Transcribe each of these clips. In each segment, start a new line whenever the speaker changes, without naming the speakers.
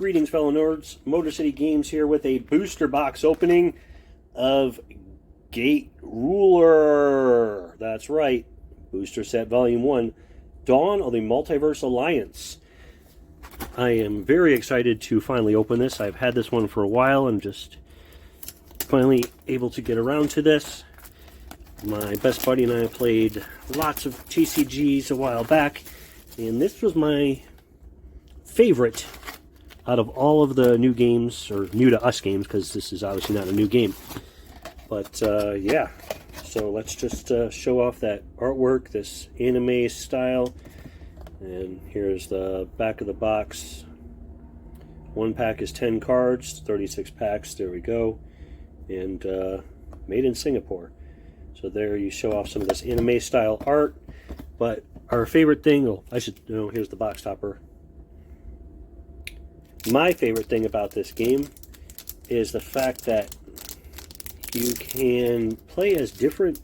Greetings, fellow nerds. Motor City Games here with a booster box opening of GATE Ruler. That's right. Booster Set Volume 1. Dawn of the Multiverse Alliance. I am very excited to finally open this. I've had this one for a while and just finally able to get around to this. My best buddy and I played lots of TCGs a while back, and this was my favorite out of all of the new games, or new to us games, because this is obviously not a new game. But yeah, so let's just show off that artwork, this anime style. And here's the back of the box. One pack is 10 cards, 36 packs, there we go. And made in Singapore. So there you show off some of this anime style art. But our favorite thing, oh, here's the box topper. My favorite thing about this game is the fact that you can play as different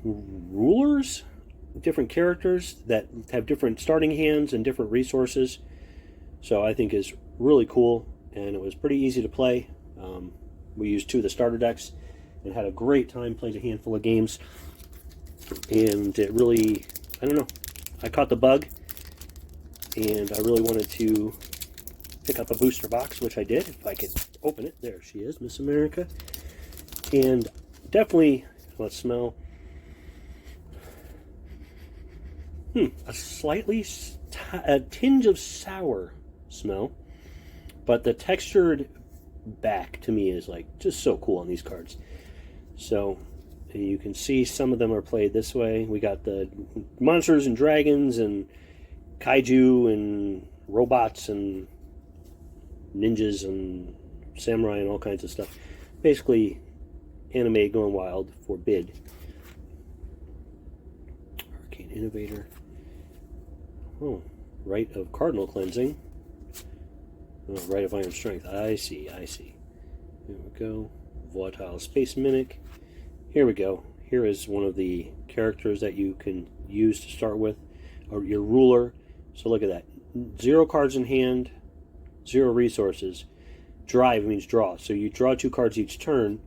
rulers, different characters that have different starting hands and different resources. So I think is really cool, and it was pretty easy to play. We used 2 of the starter decks and had a great time, played a handful of games, and it really, I don't know, I caught the bug, and I really wanted to pick up a booster box, which I did. If I could open it, there she is, Miss America. And definitely, let's smell. A tinge of sour smell, but the textured back to me is like just so cool on these cards. So you can see some of them are played this way. We got the monsters and dragons and kaiju and robots and ninjas and samurai and all kinds of stuff. Basically, anime going wild for bid. Arcane Innovator. Oh, Rite of Cardinal Cleansing. Oh, Rite of Iron Strength. I see. Here we go. Volatile Space Mimic. Here we go. Here is one of the characters that you can use to start with, or your ruler. So look at that. 0 cards in hand, 0 resources. Drive means draw. So you draw 2 cards each turn.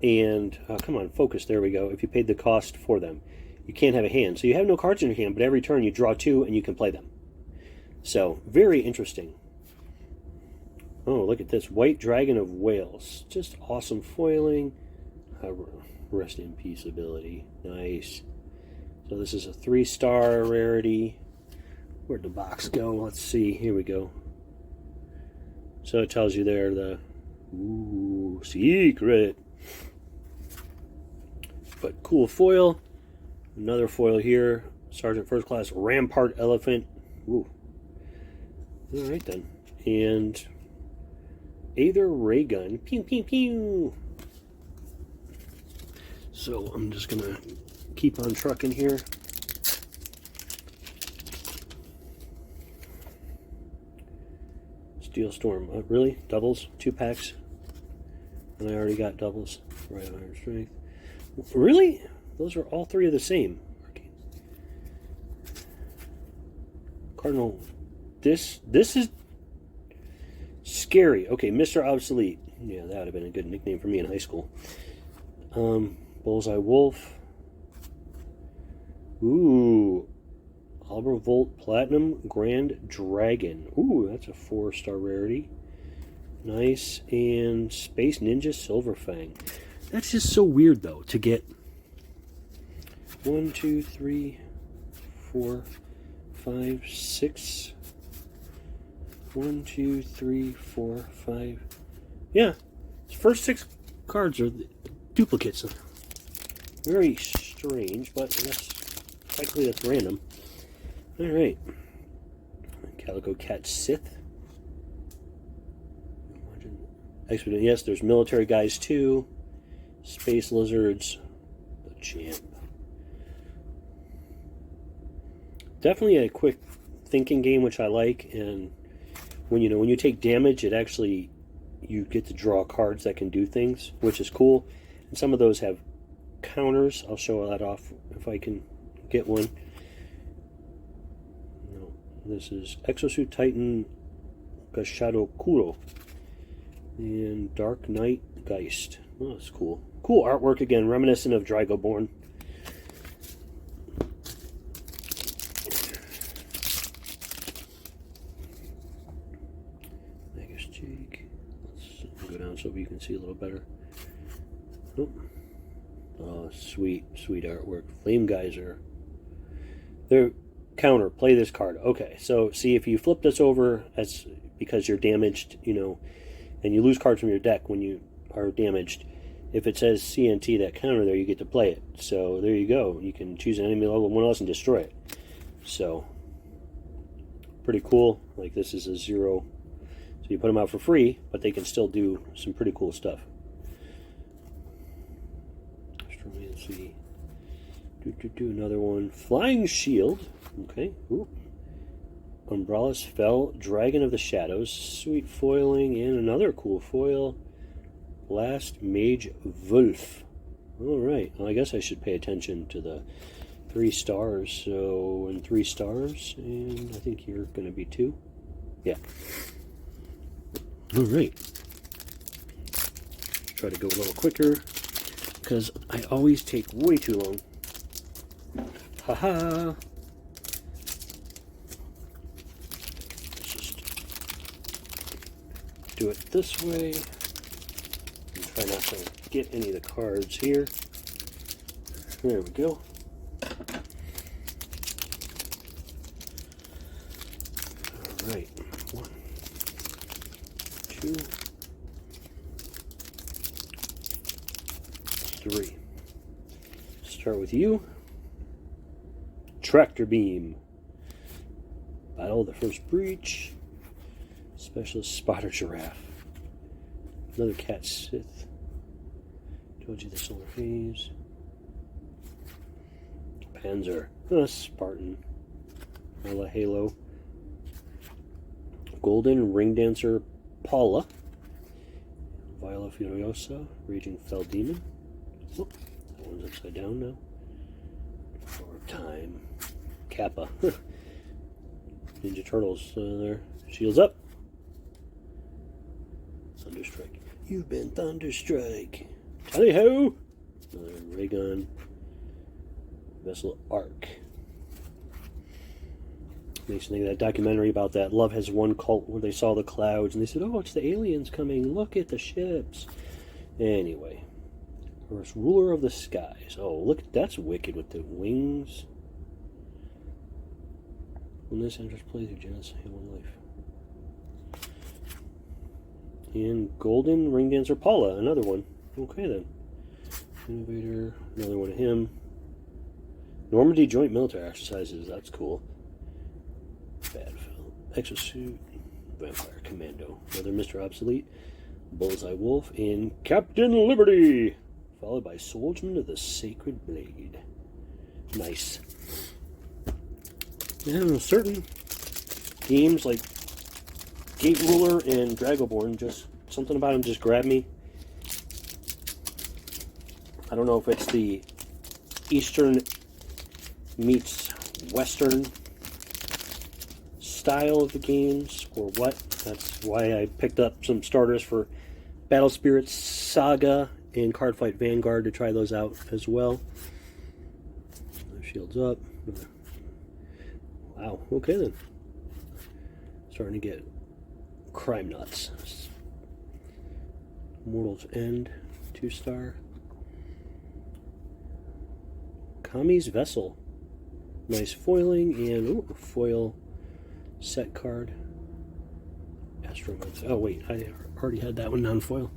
And, come on, focus. There we go. If you paid the cost for them. You can't have a hand. So you have no cards in your hand, but every turn you draw 2 and you can play them. So, very interesting. Oh, look at this. White Dragon of Wales. Just awesome foiling. Rest in peace ability. Nice. So this is a 3-star rarity. Where'd the box go? Let's see. Here we go. So it tells you there the secret. But cool foil. Another foil here. Sergeant First Class Rampart Elephant. Ooh. Alright then. And Aether Ray Gun. Pew pew pew. So I'm just gonna keep on trucking here. Steel Storm. Really? Doubles? 2 packs? And I already got doubles. Right, Iron Strength. Really? Those are all 3 of the same. Cardinal. This is scary. Okay, Mr. Obsolete. Yeah, that would have been a good nickname for me in high school. Bullseye Wolf. Ooh. Albervolt Platinum Grand Dragon. Ooh, that's a 4-star rarity. Nice. And Space Ninja Silverfang. That's just so weird, though, to get 1, 2, 3, 4, 5, 6. 1, 2, 3, 4, 5. Yeah, the first 6 cards are duplicates. Very strange, but technically that's random. Alright. Calico Cat Sith. Expedient. Yes, there's military guys too. Space Lizards. The Champ. Definitely a quick thinking game, which I like. And when you take damage, it actually, you get to draw cards that can do things, which is cool. And some of those have counters. I'll show that off if I can get one. This is Exosuit Titan Gashado Kuro and Dark Knight Geist. Oh, that's cool. Cool artwork again, reminiscent of Dragoborn. Magus Jake. Let's go down so you can see a little better. Oh, oh sweet, sweet artwork. Flame Geyser. They're counter. Play this card. Okay, so see if you flip this over, that's because you're damaged, you know, and you lose cards from your deck when you are damaged. If it says CNT, that counter there, you get to play it. So there you go. You can choose an enemy level 1 else and destroy it. So pretty cool. Like this is a 0. So you put them out for free, but they can still do some pretty cool stuff. Astromancy. Another one. Flying Shield. Okay. Ooh. Umbrellas Fell. Dragon of the Shadows. Sweet foiling. And another cool foil. Last Mage Wolf. Alright. Well, I guess I should pay attention to the 3 stars. So, and 3 stars. And I think you're going to be 2. Yeah. Alright. Try to go a little quicker, because I always take way too long. Haha! Let's just do it this way. And try not to get any of the cards here. There we go. Alright. 1, 2, 3. Start with you. Tractor Beam. Battle of the First Breach. Specialist Spotter Giraffe. Another Cat Sith. Told you the Solar Haze. Panzer. Spartan. Mala Halo. Golden Ring Dancer Paula. Viola Furiosa. Raging Fell Demon. Oh, that one's upside down now. For time. Kappa. Ninja Turtles there. Shields up. Thunderstrike. You've been Thunderstrike. Tally ho! Another ray gun. Vessel Arc. Makes me think of that documentary about that Love Has Won cult where they saw the clouds and they said, oh, it's the aliens coming. Look at the ships. Anyway. First Ruler of the Skies. Oh, look, that's wicked with the wings. When this enters play through Genesis, one life. And Golden Ring Dancer Paula, another one. Okay then. Innovator, another one of him. Normandy Joint Military Exercises, that's cool. Badfield, Exosuit, Vampire Commando, another Mr. Obsolete, Bullseye Wolf, and Captain Liberty, followed by Swordsman of the Sacred Blade. Nice. And certain games like Gate Ruler and Dragoborn, just something about them just grabbed me. I don't know if it's the Eastern meets Western style of the games or what. That's why I picked up some starters for Battle Spirits Saga and Cardfight Vanguard to try those out as well. Shields up. Wow, okay then. Starting to get crime nuts. Mortal's End, 2-star. Kami's Vessel. Nice foiling and ooh, foil set card. Astromancy. Oh wait, I already had that one non-foil.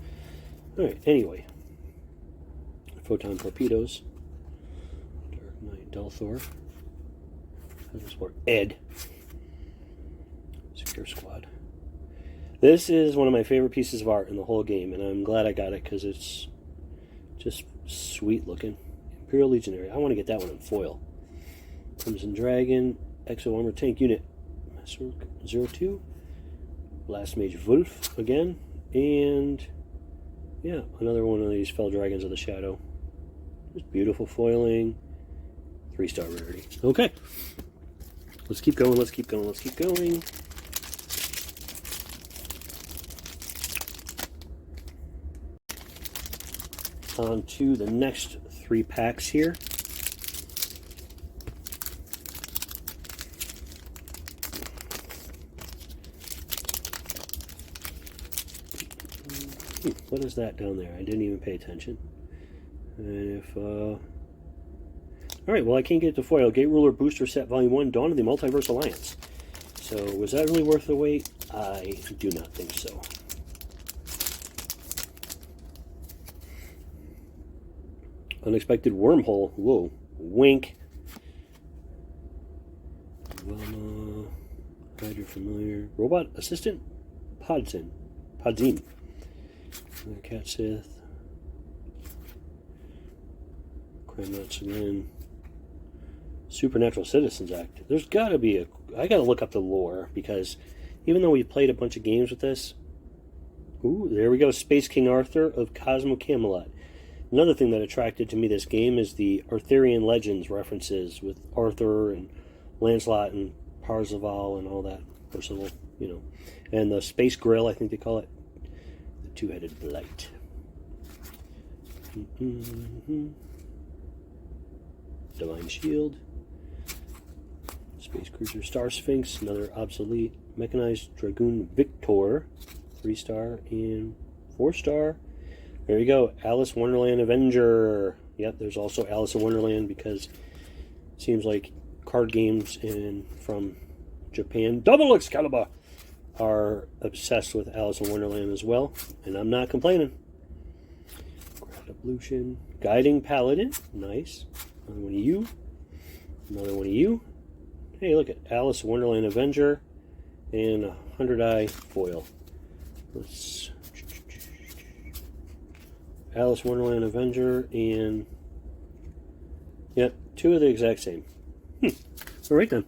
Alright, anyway. Photon Torpedoes. Dark Knight Delthor. This for Ed. Secure Squad. This is one of my favorite pieces of art in the whole game, and I'm glad I got it because it's just sweet looking. Imperial Legionary. I want to get that one in foil. Crimson Dragon. Exo Armor Tank Unit. 02. Last Mage Wolf again. And yeah, another one of these Fell Dragons of the Shadow. Just beautiful foiling. 3-star rarity. Okay. Let's keep going, let's keep going, let's keep going. On to the next 3 packs here. What is that down there? I didn't even pay attention. And if, alright, well I can't get to foil. Gate Ruler Booster Set Volume 1, Dawn of the Multiverse Alliance. So, was that really worth the wait? I do not think so. Unexpected Wormhole. Whoa. Wink. Well, Hydra Familiar. Robot Assistant? Podzin. Cat Sith. Cramnuts again. Supernatural Citizens Act. There's gotta be a... I gotta look up the lore, because even though we played a bunch of games with this... Ooh, there we go. Space King Arthur of Cosmo Camelot. Another thing that attracted to me this game is the Arthurian legends references with Arthur and Lancelot and Parzival and all that. Percival, you know. And the Space Grill, I think they call it. The Two-Headed Blight. Divine Shield. Space Cruiser Star Sphinx, another obsolete. Mechanized Dragoon Victor, 3-star and 4-star. There you go, Alice Wonderland Avenger. Yep, there's also Alice in Wonderland, because it seems like card games from Japan, Double Excalibur, are obsessed with Alice in Wonderland as well, and I'm not complaining. Ground Ablution, Guiding Paladin, nice. Another one of you. Another one of you. Hey, look at Alice in Wonderland Avenger and a 100-eye foil. Let's... Alice Wonderland Avenger and... Yep, 2 of the exact same. Alright then.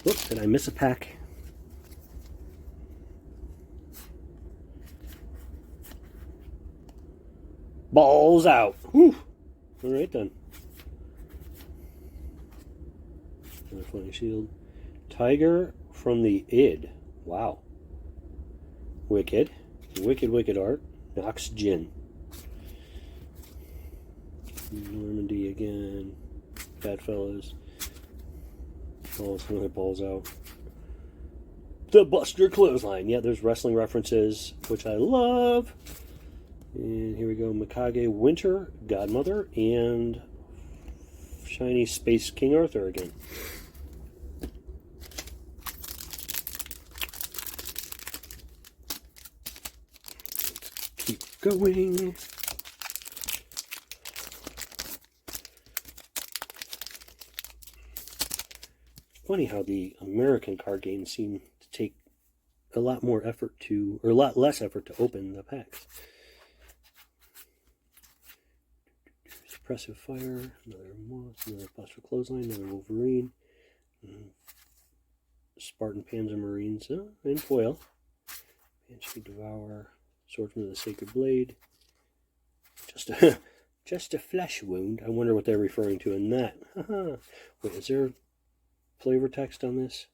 Whoops, did I miss a pack? Balls out. Whew. Alright then. Another Flying Shield. Tiger from the Id. Wow. Wicked. Wicked art. Nox Jin. Normandy again. Bad fellas. Oh, some of their balls out. The Buster Clothesline. Yeah, there's wrestling references, which I love. And here we go. Mikage Winter, Godmother, and shiny Space King Arthur again. Keep going. Funny how the American card games seem to take a lot more effort to, or a lot less effort to open the packs. Suppressive Fire, another Moth, another Buster Clothesline, another Wolverine, Spartan Panzer Marines, and foil. Banshee Devour, Swordsman of the Sacred Blade. Just a flesh wound. I wonder what they're referring to in that. Wait, is there flavor text on this?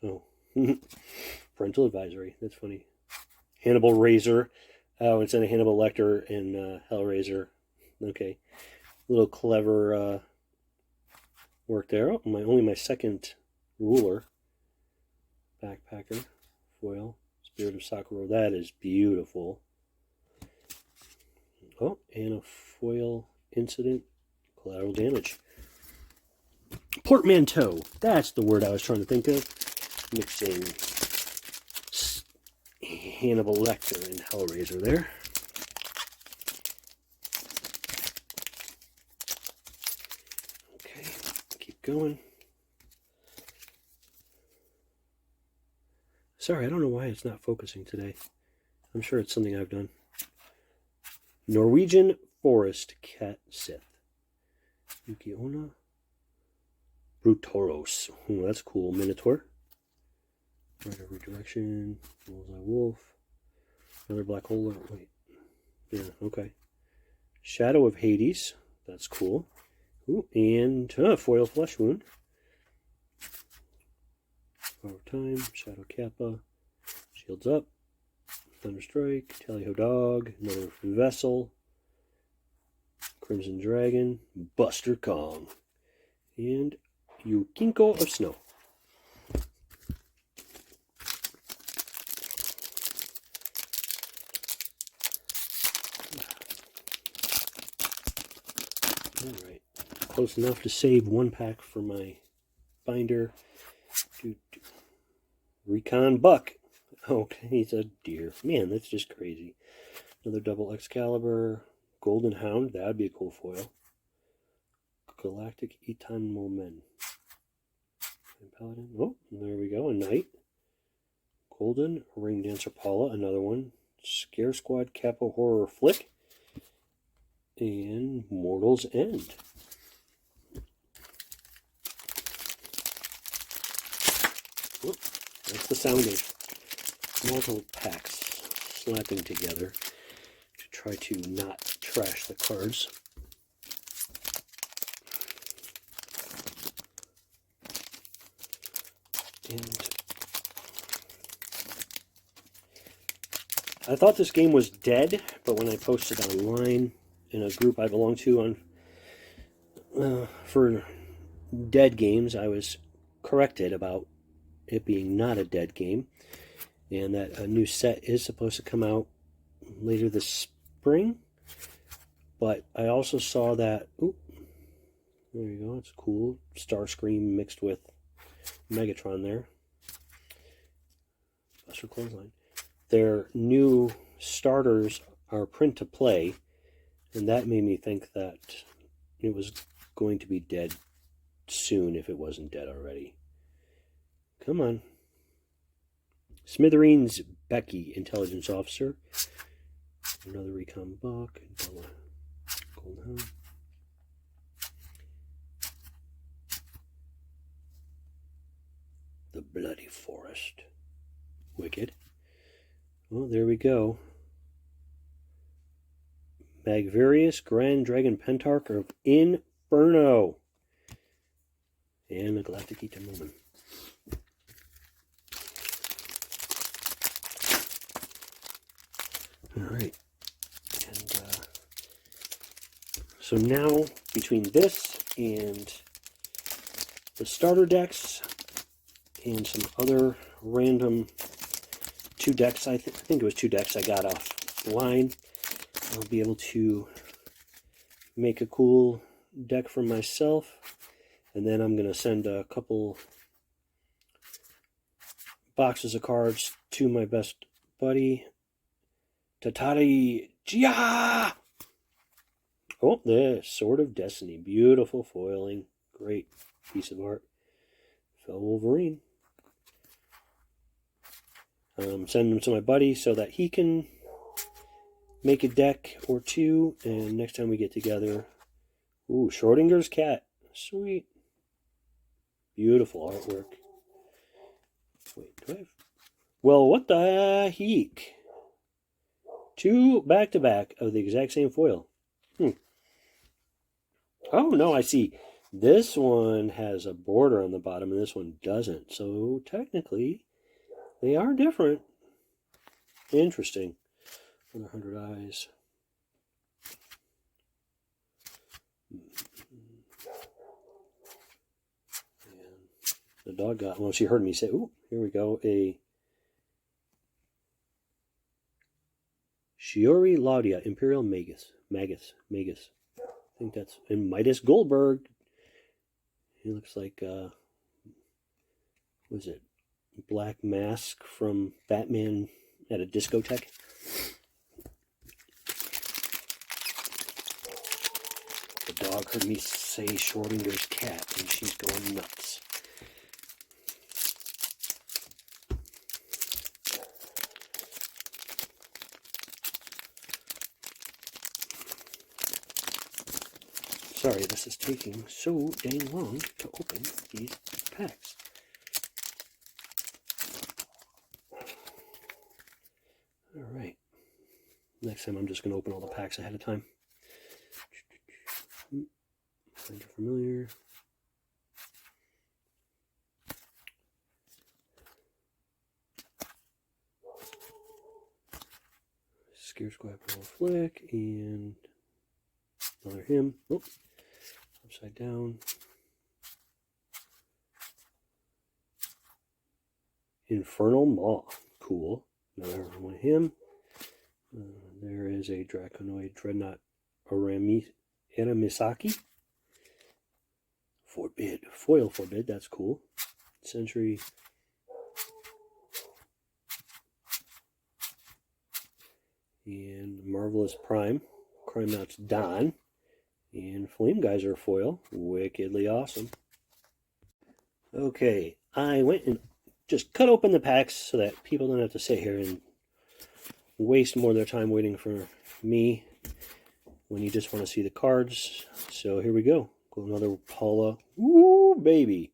Oh. Parental advisory. That's funny. Hannibal Razor. Oh, instead of Hannibal Lecter and Hellraiser. Okay. A little clever work there. Oh, only my second ruler. Backpacker. Foil. Spirit of Sakura. That is beautiful. Oh, and a foil incident. Collateral damage. Portmanteau. That's the word I was trying to think of. Mixing Hannibal Lecter and Hellraiser there. Okay, keep going. Sorry, I don't know why it's not focusing today. I'm sure it's something I've done. Norwegian Forest Cat Sith. Yuki-Onna. Brutoros. Oh, that's cool. Minotaur. Rider Redirection. Bullseye Wolf. Another Black Hole. Wait. Yeah, okay. Shadow of Hades. That's cool. Ooh, and foil Flesh Wound. Over Time. Shadow Kappa. Shields Up. Thunderstrike. Tally-Ho Dog. Another Vessel. Crimson Dragon. Buster Kong. And Yukinko of Snow. Alright. Close enough to save one pack for my binder. Recon Buck. Okay, he's a deer. Man, that's just crazy. Another double Excalibur. Golden Hound. That would be a cool foil. Galactic Eton Momen. Paladin. Oh, there we go. A knight. Golden Ring Dancer Paula. Another one. Scare Squad Capo Horror Flick. And Mortal's End. Whoop, that's the sound of multiple packs slapping together to try to not trash the cards. And I thought this game was dead, but when I posted online in a group I belong to on for dead games, I was corrected about it being not a dead game, and that a new set is supposed to come out later this spring. But I also saw that, ooh, there you go, it's cool, Starscream mixed with Megatron there. Buster Clothesline. Their new starters are print to play, and that made me think that it was going to be dead soon if it wasn't dead already. Come on. Smithereens Becky, Intelligence Officer. Another Recon Buck. Golden Hound. The Bloody Forest. Wicked. Well, there we go. Magvarius Grand Dragon Pentarch of Inferno. And the Galactic Eton Moment. Alright. And so now, between this and the starter decks and some other random two decks, I think it was two decks I got offline, I'll be able to make a cool deck for myself. And then I'm going to send a couple boxes of cards to my best buddy, Tatari Gia! Oh, the Sword of Destiny. Beautiful foiling. Great piece of art. Fell Wolverine. Send them to my buddy so that he can make a deck or two. And next time we get together, ooh, Schrodinger's cat. Sweet. Beautiful artwork. Wait, do I have... Well, what the heck? Two back-to-back of the exact same foil. Oh, no, I see. This one has a border on the bottom and this one doesn't. So, technically, they are different. Interesting. Another 100 Eyes. And the dog got... Well, she heard me say, ooh, here we go. A Shiori Laudia, Imperial Magus. I think that's in Midas Goldberg. He looks like, what is it? Black Mask from Batman at a discotheque. The dog heard me say Schrodinger's cat, and she's going nuts. Sorry, this is taking so dang long to open these packs. Alright. Next time I'm just going to open all the packs ahead of time. Find your familiar. Scare Squad Power Flick, and another him. Oh, upside down. Infernal Maw. Cool. Another one of him. There is a Draconoid Dreadnought Aramisaki. Forbid. Foil Forbid. That's cool. Sentry. And Marvelous Prime. Crime Knots Don. And Flame Geyser foil. Wickedly awesome. Okay. I went and just cut open the packs so that people don't have to sit here and waste more of their time waiting for me when you just want to see the cards. So here we go. Another Paula. Woo, baby.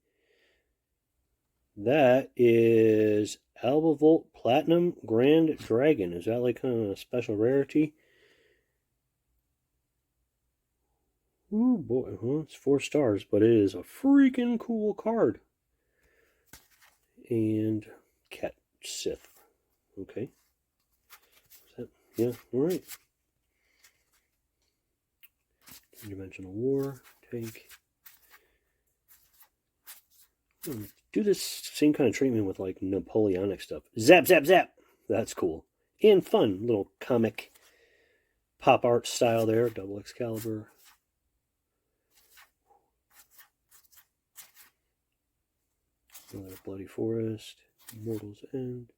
That is Albavolt Platinum Grand Dragon. Is that like kind of a special rarity? Ooh, boy. Well, it's 4 stars, but it is a freaking cool card. And Cat Sith. Okay. Is that, yeah, alright. Dimensional War. Take. Do this same kind of treatment with like Napoleonic stuff. Zap, zap, zap. That's cool. And fun. Little comic pop art style there. Double Excalibur. Another Bloody Forest. Mortal's End.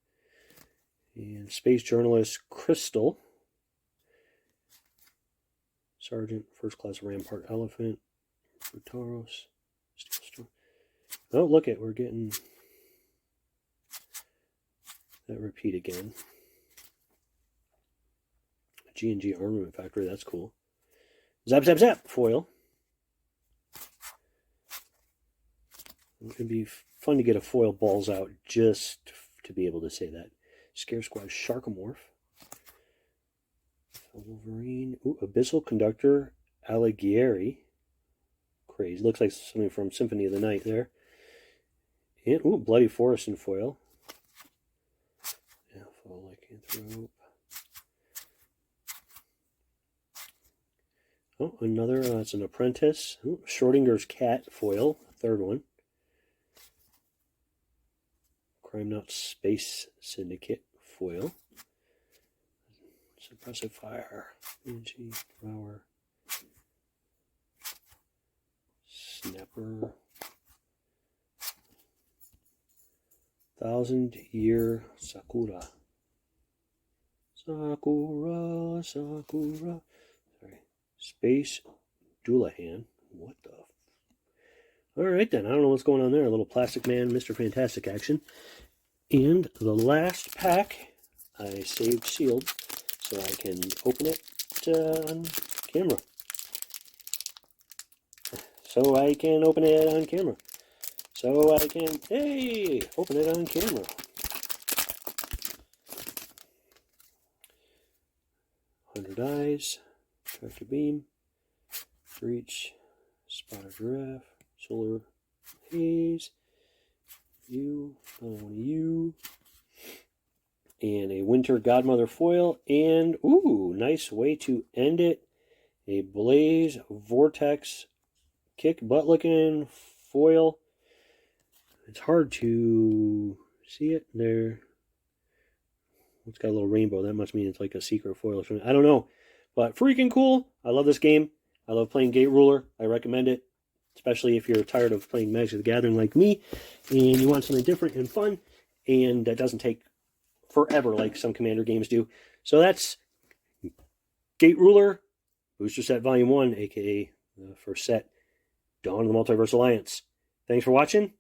And Space Journalist Crystal. Sergeant, First Class Rampart Elephant. Brutaros. Steel Storm. Oh, look at, we're getting that repeat again. G&G Armament Factory, that's cool. Zap, zap, zap, foil. It'd be fun to get a foil balls out just to be able to say that. Scare Squad Sharkomorph. Wolverine. Ooh, Abyssal Conductor Alighieri. Crazy. Looks like something from Symphony of the Night there. And, ooh, Bloody Forest in foil. Yeah, foil Lycanthrope. Oh, another, it's an Apprentice. Ooh, Schrodinger's Cat foil, third one. Crime Knot Space Syndicate foil. Suppressive Fire. Energy, Power. Snapper. 1000-Year Sakura. Sakura, Sakura. Sorry. Space Doulahan. What the? Alright then, I don't know what's going on there. A little Plastic Man, Mr. Fantastic action. And the last pack I saved sealed so I can open it on camera. So I can open it on camera. So I can, hey, open it on camera. Hundred Eyes, Tractor Beam, Breach, Spotted Giraffe, Solar Haze, you, another one of you, and a Winter Godmother foil, and, ooh, nice way to end it, a Blaze Vortex kick butt looking foil. It's hard to see it there. It's got a little rainbow. That must mean it's like a secret foil or something. I don't know. But freaking cool. I love this game. I love playing Gate Ruler. I recommend it. Especially if you're tired of playing Magic the Gathering like me. And you want something different and fun. And that doesn't take forever like some Commander games do. So that's Gate Ruler. Booster Set Volume 1. A.k.a. the first set. Dawn of the Multiverse Alliance. Thanks for watching.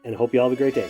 And I hope you all have a great day.